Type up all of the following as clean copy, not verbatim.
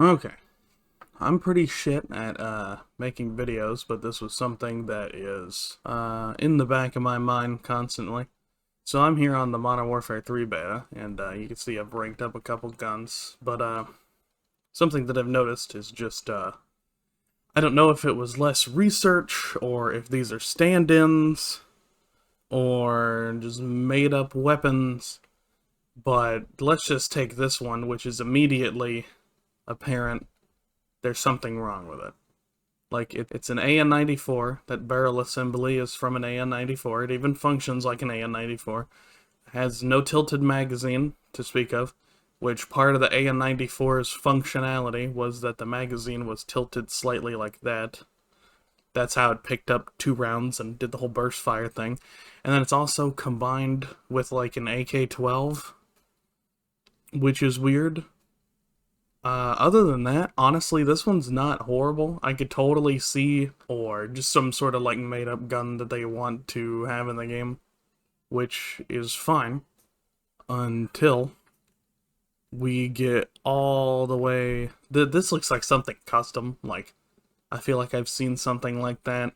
Okay. I'm pretty shit at making videos, but this was something that is in the back of my mind constantly. So I'm here on the Modern Warfare 3 beta, and you can see I've ranked up a couple guns, but something that I've noticed is just I don't know if it was less research, or if these are stand-ins, or just made-up weapons, but let's just take this one, which is immediately apparent there's something wrong with it. Like, it's an AN-94. That barrel assembly is from an AN-94. It even functions like an AN-94. Has no tilted magazine to speak of, which part of the AN-94's functionality was that the magazine was tilted slightly like that. That's how it picked up 2 rounds and did the whole burst fire thing. And then it's also combined with like an AK-12, which is weird. Other than that, honestly, this one's not horrible. I could totally see, or just some sort of like made up gun that they want to have in the game, which is fine until we get all the way. This looks like something custom. Like, I feel like I've seen something like that.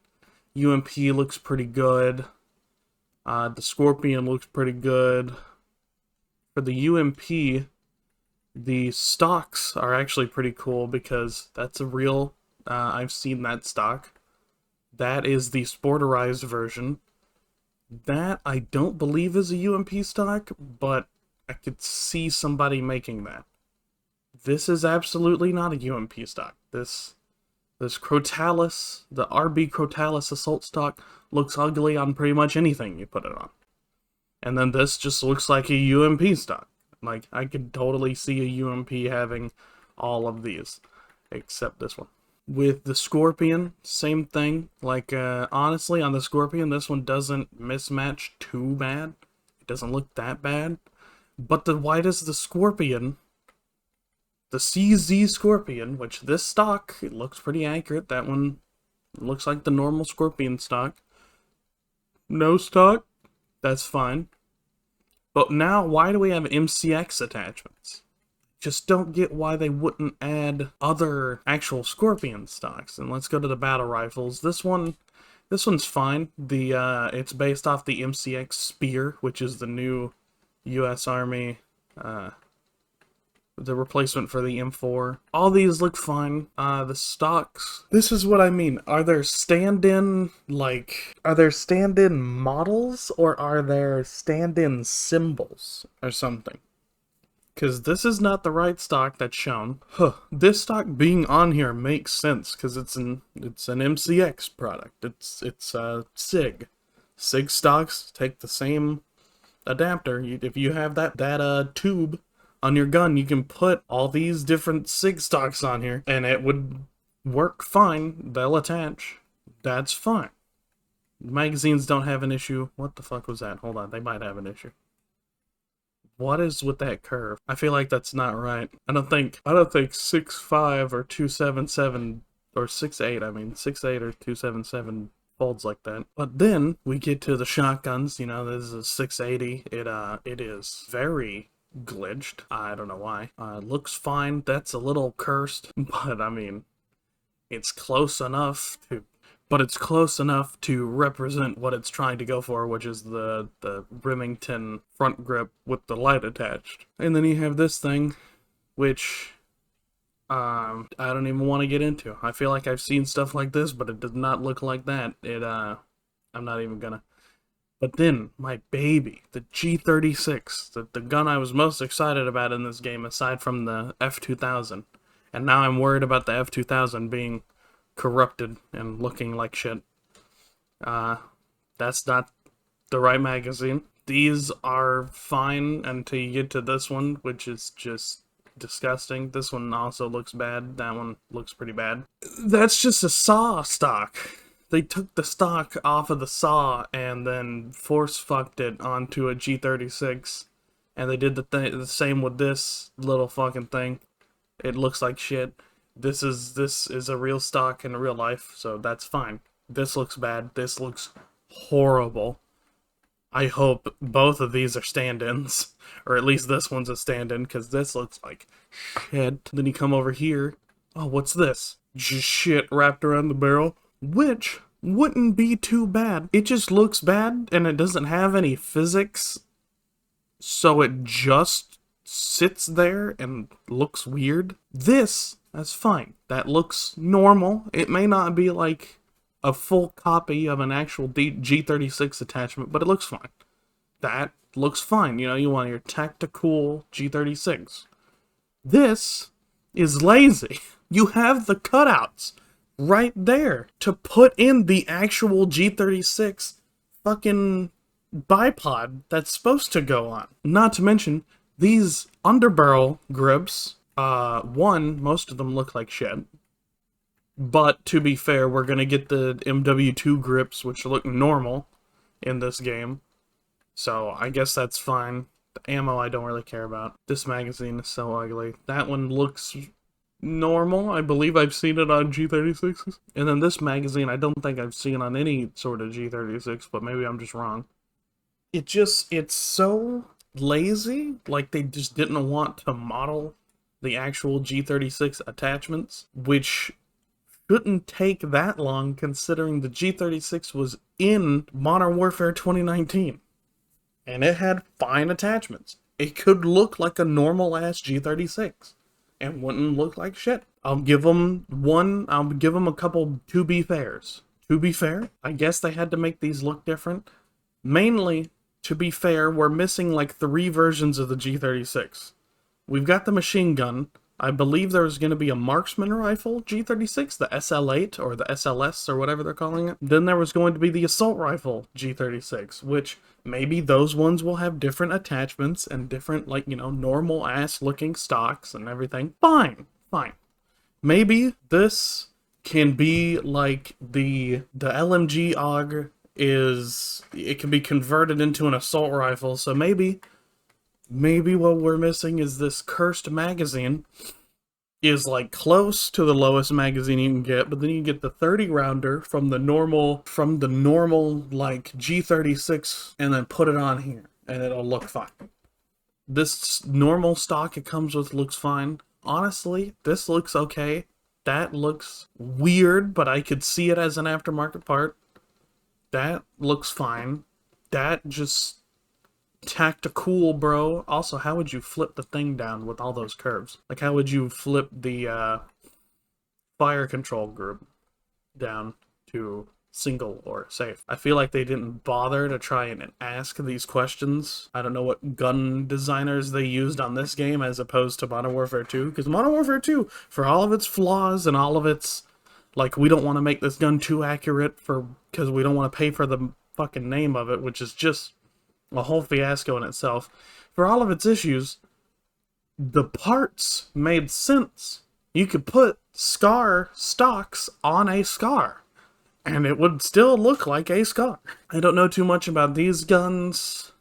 UMP looks pretty good. The Scorpion looks pretty good. For the UMP, the stocks are actually pretty cool because that's a real. I've seen that stock. That is the sporterized version. That I don't believe is a UMP stock, but I could see somebody making that. This is absolutely not a UMP stock. This Crotalis, the RB Crotalis assault stock, looks ugly on pretty much anything you put it on. And then this just looks like a UMP stock. Like, I could totally see a UMP having all of these, except this one. With the Scorpion, same thing. Like, honestly, on the Scorpion, this one doesn't mismatch too bad. It doesn't look that bad. But why does the Scorpion, the CZ Scorpion, which this stock, it looks pretty accurate. That one looks like the normal Scorpion stock. No stock, that's fine. But now, why do we have MCX attachments? Just don't get why they wouldn't add other actual Scorpion stocks. And let's go to the battle rifles. This one's fine. It's based off the MCX Spear, which is the new U.S. Army, the replacement for the M4. All these look fine. The stocks. This is what I mean. Are there stand-in models, or are there stand-in symbols or something? Because this is not the right stock that's shown. Huh. This stock being on here makes sense, because it's an MCX product. It's SIG. SIG stocks take the same adapter. If you have that tube on your gun, you can put all these different SIG stocks on here, and it would work fine. They'll attach. That's fine. Magazines don't have an issue. What the fuck was that? Hold on, they might have an issue. What is with that curve? I feel like that's not right. I don't think 6.5 or 277 or 6.8. I mean 6.8 or 277 folds like that. But then we get to the shotguns. You know, this is a 680. It is very glitched. I don't know why. Looks fine. That's a little cursed, but I mean, it's close enough to represent what it's trying to go for, which is the Remington front grip with the light attached. And then you have this thing, which I don't even want to get into. I feel like I've seen stuff like this, but it does not look like that. I'm not even gonna. But then, my baby, the G36, the gun I was most excited about in this game, aside from the F2000. And now I'm worried about the F2000 being corrupted and looking like shit. That's not the right magazine. These are fine until you get to this one, which is just disgusting. This one also looks bad. That one looks pretty bad. That's just a saw stock. They took the stock off of the saw and then force fucked it onto a G36. And they did the same with this little fucking thing. It looks like shit. This is a real stock in real life, so that's fine. This looks bad. This looks horrible. I hope both of these are stand-ins, or at least this one's a stand-in, because this looks like shit. Then you come over here. Oh, what's this? Just shit wrapped around the barrel, which wouldn't be too bad. It just looks bad, and it doesn't have any physics, so it just sits there and looks weird. That's fine. That looks normal. It may not be like a full copy of an actual G36 attachment, but it looks fine. That looks fine. You know, you want your tactical G36. This is lazy. You have the cutouts right there to put in the actual G36 fucking bipod that's supposed to go on. Not to mention, these underbarrel grips, most of them look like shit. But, to be fair, we're gonna get the MW2 grips, which look normal in this game. So, I guess that's fine. The ammo I don't really care about. This magazine is so ugly. That one looks normal. I believe I've seen it on G36s. And then this magazine, I don't think I've seen on any sort of G36, but maybe I'm just wrong. It's so lazy. Like, they just didn't want to model the actual G36 attachments, which shouldn't take that long considering the G36 was in Modern Warfare 2019. And it had fine attachments. It could look like a normal-ass G36. And wouldn't look like shit. I'll give them a couple to be fairs. To be fair, I guess they had to make these look different. Mainly, to be fair, we're missing like 3 versions of the G36. We've got the machine gun. I believe there's going to be a marksman rifle G36, the SL8 or the SLS or whatever they're calling it. Then there was going to be the assault rifle G36, which maybe those ones will have different attachments and different, like, you know, normal ass looking stocks and everything. Fine. Maybe this can be like the LMG AUG it can be converted into an assault rifle, so maybe what we're missing is this cursed magazine is like close to the lowest magazine you can get, but then you get the 30 rounder from the normal like G36 and then put it on here and it'll look fine. This normal stock it comes with looks fine. Honestly, this looks okay. That looks weird, but I could see it as an aftermarket part. That looks fine. That just tactical, bro. Also, how would you flip the thing down with all those curves? Like, how would you flip the fire control group down to single or safe? I feel like they didn't bother to try and ask these questions. I don't know what gun designers they used on this game as opposed to Modern Warfare 2, because Modern Warfare 2, for all of its flaws and all of its, like, we don't want to make this gun too accurate because we don't want to pay for the fucking name of it, which is just a whole fiasco in itself. For all of its issues, the parts made sense. You could put SCAR stocks on a SCAR, and it would still look like a SCAR. I don't know too much about these guns.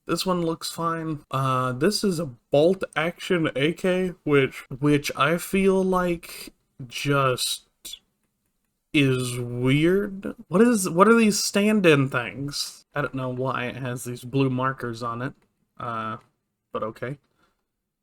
This one looks fine. This is a bolt action AK, which I feel like just is weird. What are these stand-in things? I don't know why it has these blue markers on it. But okay.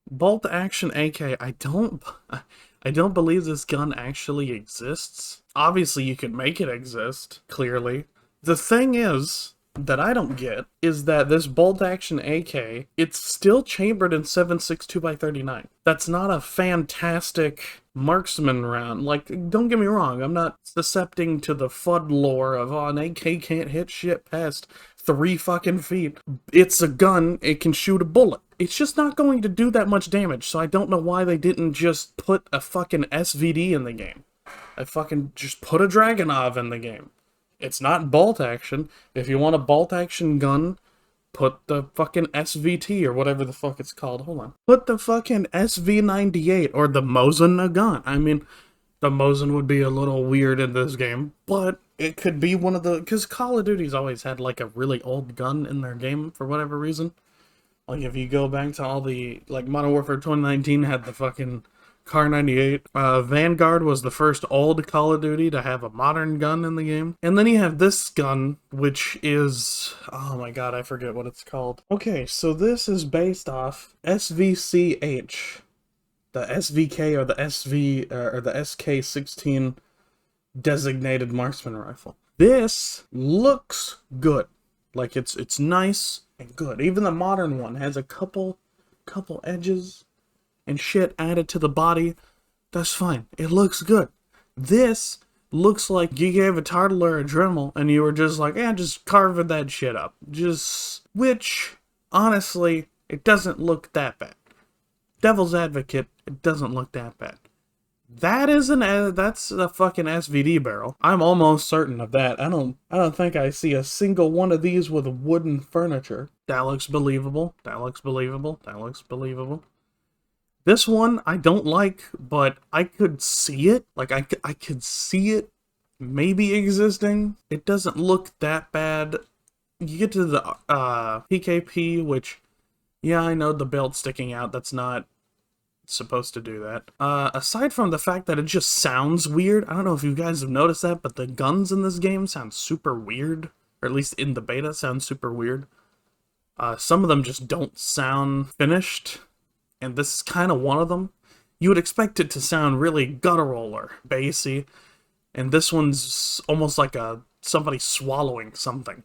Bolt action AK. I don't believe this gun actually exists. Obviously you could make it exist, clearly. The thing is that I don't get is that this bolt action AK, it's still chambered in 7.62x39. That's not a fantastic marksman round. Like, don't get me wrong, I'm not suscepting to the FUD lore of, oh, an AK can't hit shit past 3 fucking feet. It's a gun, it can shoot a bullet. It's just not going to do that much damage, so I don't know why they didn't just put a fucking SVD in the game. I fucking just put a Dragunov in the game. It's not bolt action. If you want a bolt action gun, put the fucking SVT or whatever the fuck it's called. Hold on. Put the fucking SV98 or the Mosin gun. I mean, the Mosin would be a little weird in this game, but it could be one of the... Because Call of Duty's always had like a really old gun in their game for whatever reason. Like if you go back to all the... Like Modern Warfare 2019 had the fucking Car 98. Vanguard was the first old Call of Duty to have a modern gun in the game. And then you have this gun, which is... oh my god, I forget what it's called. Okay, so this is based off SVCH. The SVK or the SV or the SK-16 designated marksman rifle. This looks good. Like it's nice and good. Even the modern one has a couple edges and shit added to the body. That's fine. It looks good. This looks like you gave a toddler a Dremel and you were just like, yeah, just carving that shit up. Which, honestly, it doesn't look that bad. Devil's advocate, it doesn't look that bad. That's a fucking SVD barrel. I'm almost certain of that. I don't think I see a single one of these with wooden furniture. That looks believable. That looks believable. That looks believable. This one I don't like, but I could see it. Like I could see it maybe existing. It doesn't look that bad. You get to the PKP, which, yeah, I know the belt sticking out. That's not supposed to do that. Aside from the fact that it just sounds weird, I don't know if you guys have noticed that, but the guns in this game sound super weird. Or at least in the beta, sound super weird. Some of them just don't sound finished. And this is kind of one of them. You would expect it to sound really guttural or bassy, and this one's almost like somebody swallowing something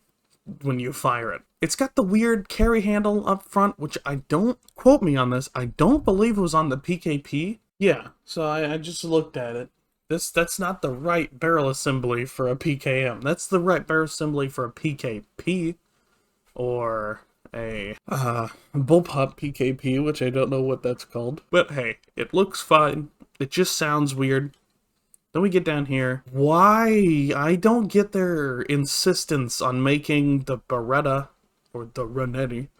when you fire it. It's got the weird carry handle up front, which I don't, quote me on this, I don't believe was on the PKP. Yeah, so I just looked at it. That's not the right barrel assembly for a PKM. That's the right barrel assembly for a PKP, or a bullpup PKP, which I don't know what that's called. But hey, it looks fine. It just sounds weird. Then we get down here. Why? I don't get their insistence on making the Beretta, or the Renetti,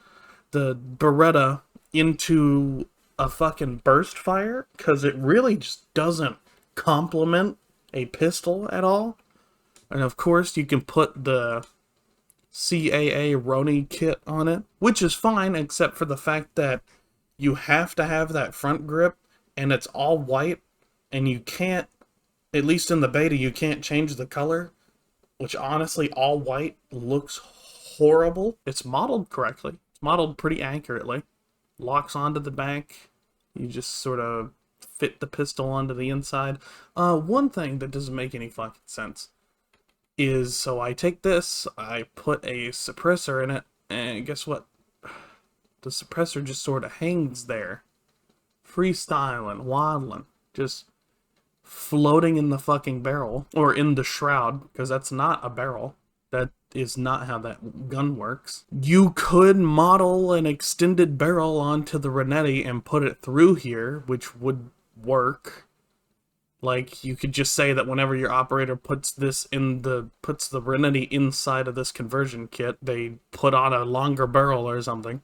the Beretta into a fucking burst fire, because it really just doesn't complement a pistol at all. And of course, you can put the CAA Roni kit on it, which is fine, except for the fact that you have to have that front grip, and it's all white, and you can't, at least in the beta, you can't change the color, which honestly, all white looks horrible. It's modeled correctly. It's modeled pretty accurately. Locks onto the back. You just sort of fit the pistol onto the inside. One thing that doesn't make any fucking sense is, so I take this, I put a suppressor in it, and guess what? The suppressor just sort of hangs there, freestyling, waddling, just floating in the fucking barrel, or in the shroud, because that's not a barrel. That is not how that gun works. You could model an extended barrel onto the Renetti and put it through here, which would work. Like, you could just say that whenever your operator puts the Renetti inside of this conversion kit, they put on a longer barrel or something.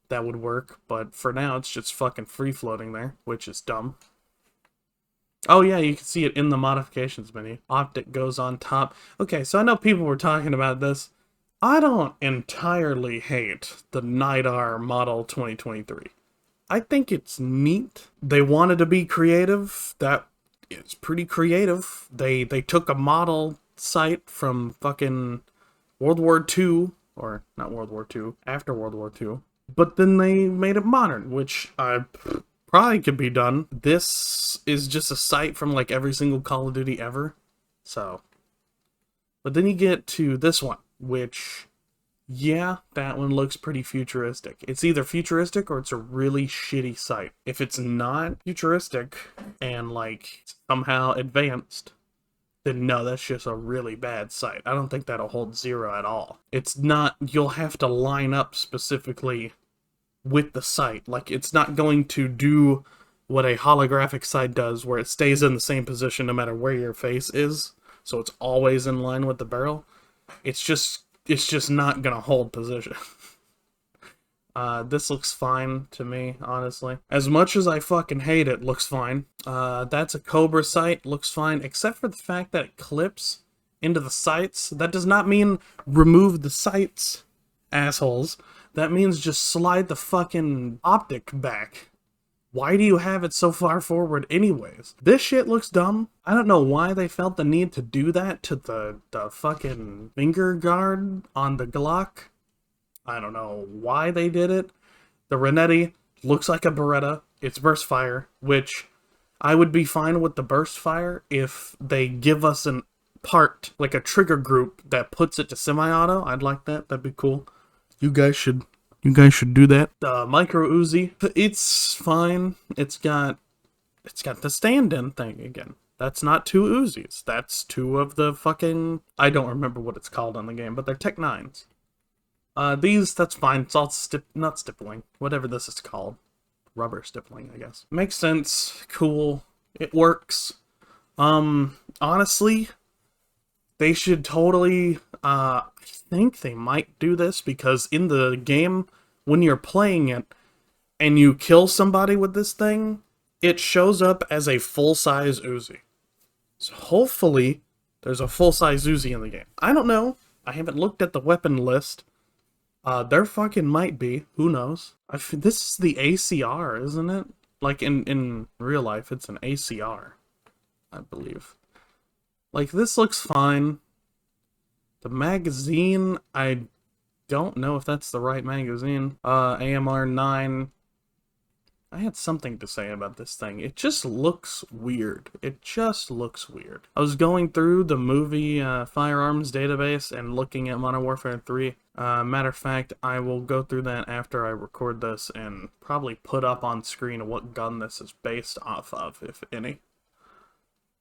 That would work, but for now it's just fucking free floating there, which is dumb. Oh yeah, you can see it in the modifications menu. Optic goes on top. Okay, so I know people were talking about this. I don't entirely hate the Nidar Model 2023. I think it's neat. They wanted to be creative. That is pretty creative. They took a model site from fucking World War II, or not World War II, after World War II, but then they made it modern, which probably could be done. This is just a site from like every single Call of Duty ever, so. But then you get to this one, which, yeah, that one looks pretty futuristic. It's either futuristic or it's a really shitty site. If it's not futuristic and like somehow advanced, then no, that's just a really bad site. I don't think that'll hold zero at all. It's not, you'll have to line up specifically with the site. Like, it's not going to do what a holographic site does, where it stays in the same position no matter where your face is, so it's always in line with the barrel. It's just not gonna hold position. This looks fine to me, honestly. As much as I fucking hate it, looks fine. That's a Cobra sight, looks fine, except for the fact that it clips into the sights. That does not mean remove the sights, assholes. That means just slide the fucking optic back. Why do you have it so far forward anyways? This shit looks dumb. I don't know why they felt the need to do that to the fucking finger guard on the Glock. I don't know why they did it. The Renetti looks like a Beretta. It's burst fire, which I would be fine with the burst fire if they give us an part, like a trigger group that puts it to semi-auto. I'd like that. That'd be cool. You guys should do that. The micro Uzi, it's fine. It's got the stand-in thing again. That's not two Uzis. That's two of the fucking, I don't remember what it's called on the game, but they're Tech 9s. That's fine. It's all not stippling. Whatever this is called. Rubber stippling, I guess. Makes sense. Cool. It works. Honestly, they should totally, I think they might do this because in the game, when you're playing it and you kill somebody with this thing, it shows up as a full-size Uzi. So hopefully, there's a full-size Uzi in the game. I don't know. I haven't looked at the weapon list. There fucking might be. Who knows? This is the ACR, isn't it? Like, in real life, it's an ACR, I believe. Like, this looks fine. The magazine, I don't know if that's the right magazine. AMR 9. I had something to say about this thing. It just looks weird. It just looks weird. I was going through the movie firearms database and looking at Modern Warfare 3. Matter of fact, I will go through that after I record this and probably put up on screen what gun this is based off of, if any.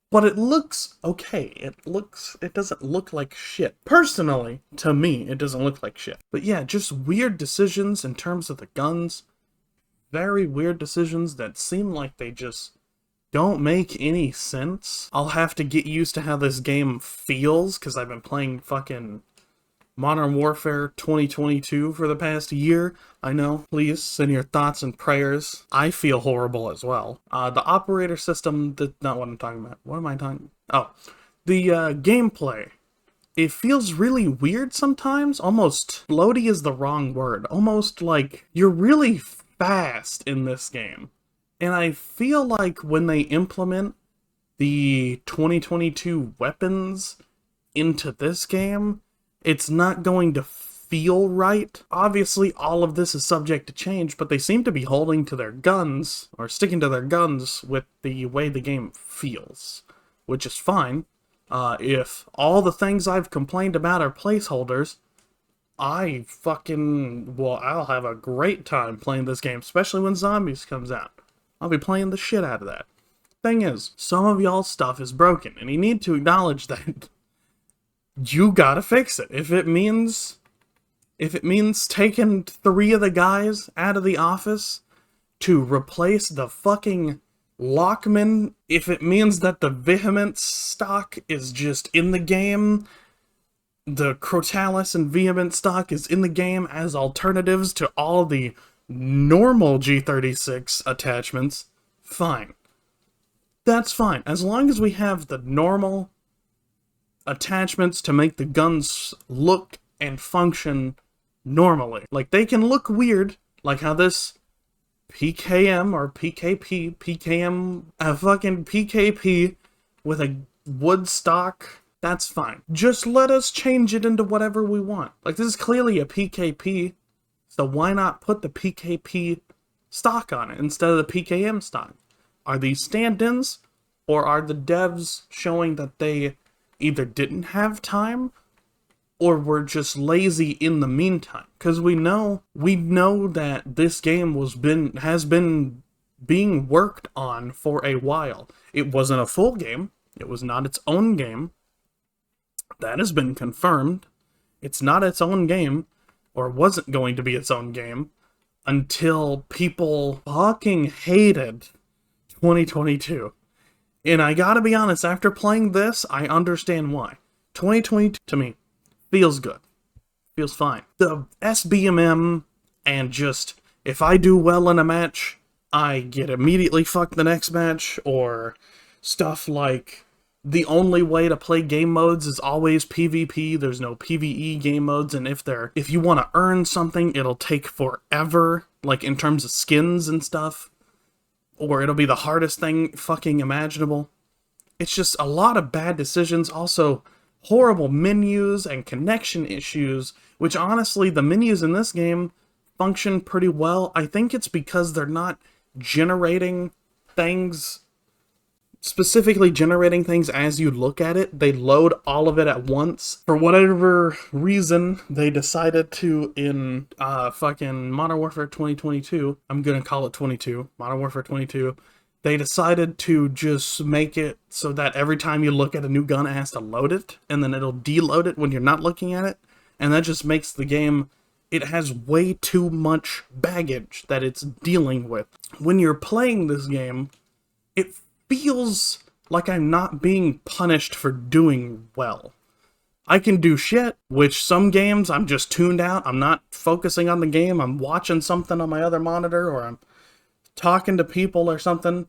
But it looks okay. It doesn't look like shit. Personally, to me, it doesn't look like shit. But yeah, just weird decisions in terms of the guns. Very weird decisions that seem like they just don't make any sense. I'll have to get used to how this game feels, because I've been playing fucking Modern Warfare 2022 for the past year. I know, please send your thoughts and prayers. I feel horrible as well. The operator system, that's not what I'm talking about. What am I talking about? Oh, the gameplay. It feels really weird sometimes. Almost floaty is the wrong word. Almost like you're really fast in this game. And I feel like when they implement the 2022 weapons into this game, it's not going to feel right. Obviously, all of this is subject to change, but they seem to be holding to their guns, or sticking to their guns with the way the game feels, which is fine. If all the things I've complained about are placeholders, I'll have a great time playing this game, especially when Zombies comes out. I'll be playing the shit out of that. Thing is, some of y'all's stuff is broken, and you need to acknowledge that. You gotta fix it. If it means taking 3 of the guys out of the office to replace the fucking Lockman, if it means that the Vehement stock is just in the game, the Crotalis and Vehement stock is in the game as alternatives to all the normal G36 attachments, fine. That's fine. As long as we have the normal attachments to make the guns look and function normally. Like, they can look weird, like how this PKM or a fucking PKP with a wood stock, that's fine. Just let us change it into whatever we want. Like, this is clearly a PKP, so why not put the PKP stock on it instead of the PKM stock? Are these stand-ins, or are the devs showing that they either didn't have time or were just lazy in the meantime? Because we know that this game has been being worked on for a while. It wasn't a full game. It was not its own game. That has been confirmed. It's not its own game, or wasn't going to be its own game, until people fucking hated 2022. And I gotta be honest, after playing this, I understand why. 2022, to me, feels good. Feels fine. The SBMM, and just, if I do well in a match, I get immediately fucked the next match, or stuff like, the only way to play game modes is always PvP, there's no PvE game modes, and if you want to earn something, it'll take forever, like in terms of skins and stuff. or it'll be the hardest thing fucking imaginable. It's just a lot of bad decisions. Also, horrible menus and connection issues, which honestly, the menus in this game function pretty well. I think it's because they're not generating things, specifically generating things as you look at it. They load all of it at once. For whatever reason, they decided to, in fucking Modern Warfare 2022, I'm gonna call it 22, Modern Warfare 22, they decided to just make it so that every time you look at a new gun, it has to load it, and then it'll deload it when you're not looking at it, and that just makes the game, it has way too much baggage that it's dealing with. When you're playing this game, it feels like I'm not being punished for doing well. I can do shit, which some games I'm just tuned out, I'm not focusing on the game, I'm watching something on my other monitor, or I'm talking to people or something,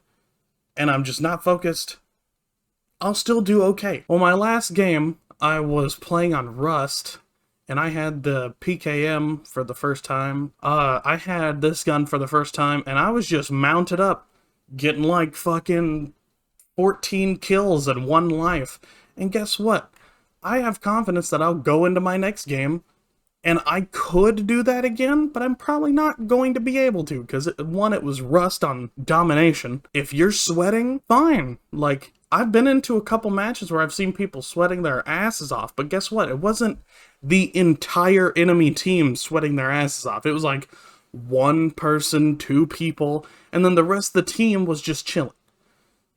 and I'm just not focused. I'll still do okay. Well, my last game, I was playing on Rust, and I had the PKM for the first time. I had this gun for the first time, and I was just mounted up, getting like fucking 14 kills and 1 life. And guess what? I have confidence that I'll go into my next game, and I could do that again, but I'm probably not going to be able to, because one, it was Rust on domination. If you're sweating, fine. Like, I've been into a couple matches where I've seen people sweating their asses off, but guess what? It wasn't the entire enemy team sweating their asses off. It was like 1 person, 2 people, and then the rest of the team was just chilling.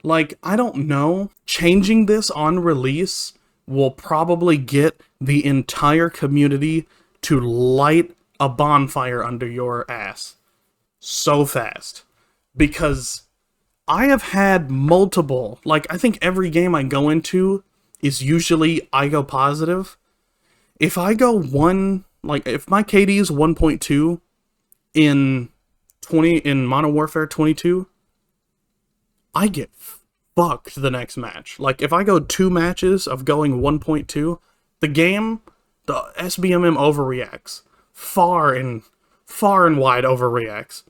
Like, I don't know. Changing this on release will probably get the entire community to light a bonfire under your ass so fast. Because I have had multiple, like, I think every game I go into is usually I go positive. If I go if my KD is 1.2 in Modern Warfare 22, I get fucked the next match. Like, if I go 2 matches of going 1.2, the game, the SBMM overreacts. Far and wide overreacts.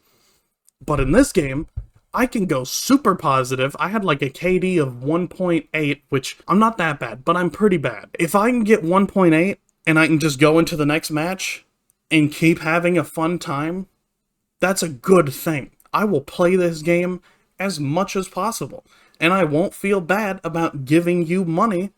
But in this game, I can go super positive. I had like a KD of 1.8, which I'm not that bad, but I'm pretty bad. If I can get 1.8 and I can just go into the next match and keep having a fun time, that's a good thing. I will play this game as much as possible, and I won't feel bad about giving you money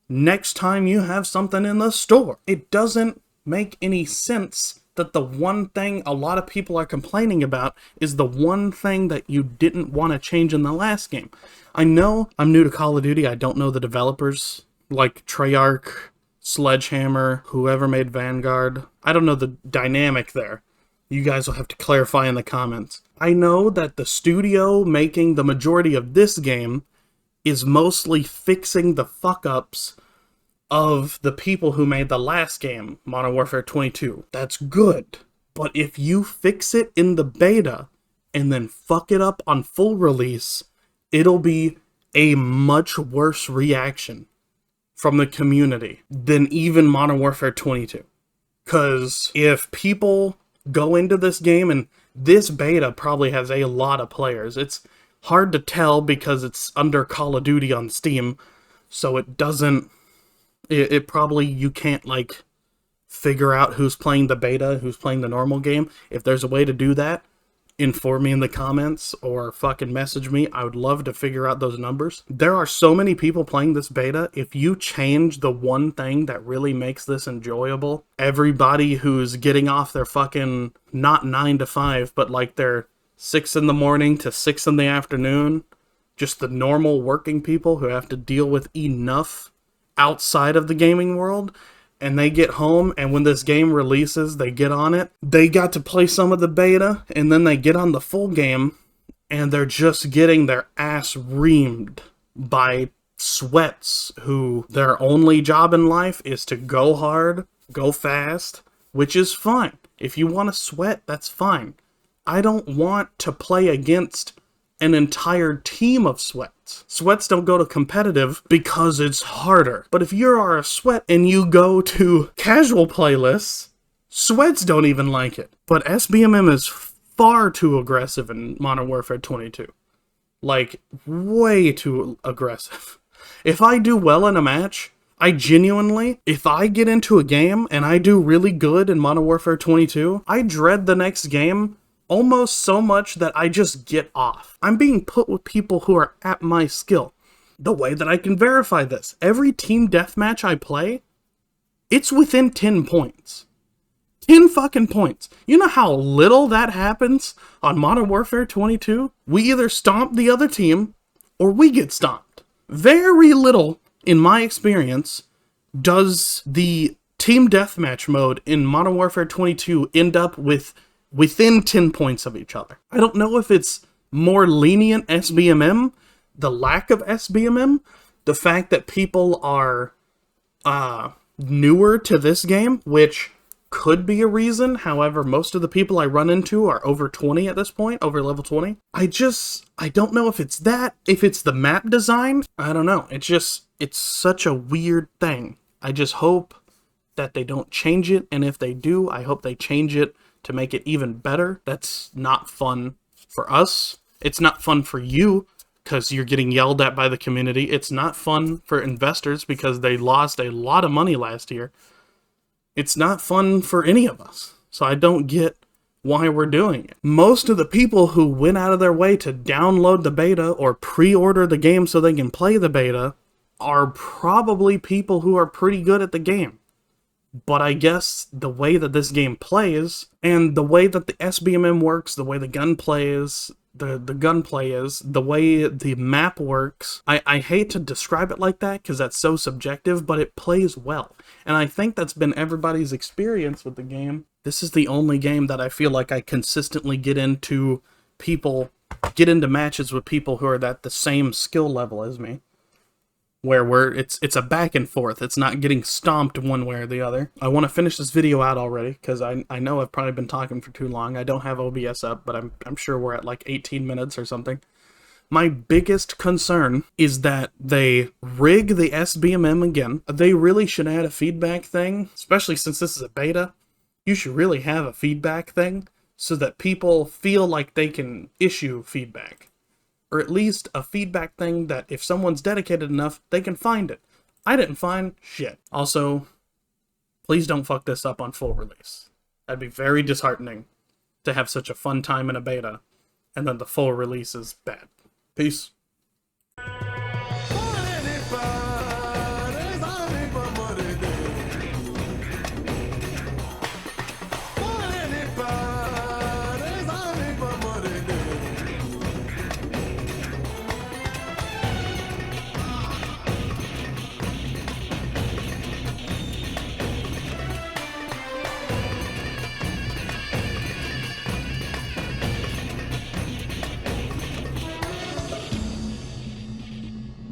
next time you have something in the store. It doesn't make any sense that the one thing a lot of people are complaining about is the one thing that you didn't want to change in the last game. I know I'm new to Call of Duty. I don't know the developers, like Treyarch, Sledgehammer, whoever made Vanguard. I don't know the dynamic there. You guys will have to clarify in the comments. I know that the studio making the majority of this game is mostly fixing the fuck-ups of the people who made the last game, Modern Warfare 22. That's good. But if you fix it in the beta and then fuck it up on full release, it'll be a much worse reaction from the community than even Modern Warfare 22. Because if people go into this game, and this beta probably has a lot of players. It's hard to tell because it's under Call of Duty on Steam, so it doesn't, it probably, you can't like figure out who's playing the beta, who's playing the normal game. If there's a way to do that, inform me in the comments or fucking message me. I would love to figure out those numbers. There are so many people playing this beta. If you change the one thing that really makes this enjoyable, everybody who's getting off their fucking, not 9 to 5, but like their 6 in the morning to 6 in the afternoon, just the normal working people who have to deal with enough outside of the gaming world, and they get home, and when this game releases, they get on it. They got to play some of the beta, and then they get on the full game, and they're just getting their ass reamed by sweats who their only job in life is to go hard, go fast, which is fine. If you want to sweat, that's fine. I don't want to play against an entire team of sweats. Sweats don't go to competitive because it's harder. But if you are a sweat and you go to casual playlists, sweats don't even like it. But SBMM is far too aggressive in Modern Warfare 22. Like, way too aggressive. If I do well in a match, I genuinely, if I get into a game and I do really good in Modern Warfare 22, I dread the next game almost so much that I just get off. I'm being put with people who are at my skill. The way that I can verify this, every team deathmatch I play, it's within 10 points. 10 fucking points. You know how little that happens on Modern Warfare 22? We either stomp the other team, or we get stomped. Very little, in my experience, does the team deathmatch mode in Modern Warfare 22 end up within 10 points of each other. I don't know if it's more lenient SBMM, the lack of SBMM, the fact that people are newer to this game, which could be a reason. However, most of the people I run into are over 20 at this point, over level 20. I don't know if it's that, if it's the map design. I don't know. It's such a weird thing. I just hope that they don't change it, and if they do, I hope they change it to make it even better. That's not fun for us. It's not fun for you, because you're getting yelled at by the community. It's not fun for investors, because they lost a lot of money last year. It's not fun for any of us. So I don't get why we're doing it. Most of the people who went out of their way to download the beta or pre-order the game so they can play the beta are probably people who are pretty good at the game. But I guess the way that this game plays, and the way that the SBMM works, the way the gunplay is, the way the map works, I hate to describe it like that because that's so subjective, but it plays well. And I think that's been everybody's experience with the game. This is the only game that I feel like I consistently get into matches with people who are at the same skill level as me. Where it's a back and forth. It's not getting stomped one way or the other. I want to finish this video out already, because I know I've probably been talking for too long. I don't have OBS up, but I'm sure we're at like 18 minutes or something. My biggest concern is that they rig the SBMM again. They really should add a feedback thing, especially since this is a beta. You should really have a feedback thing so that people feel like they can issue feedback. Or at least a feedback thing that if someone's dedicated enough, they can find it. I didn't find shit. Also, please don't fuck this up on full release. That'd be very disheartening to have such a fun time in a beta, and then the full release is bad. Peace.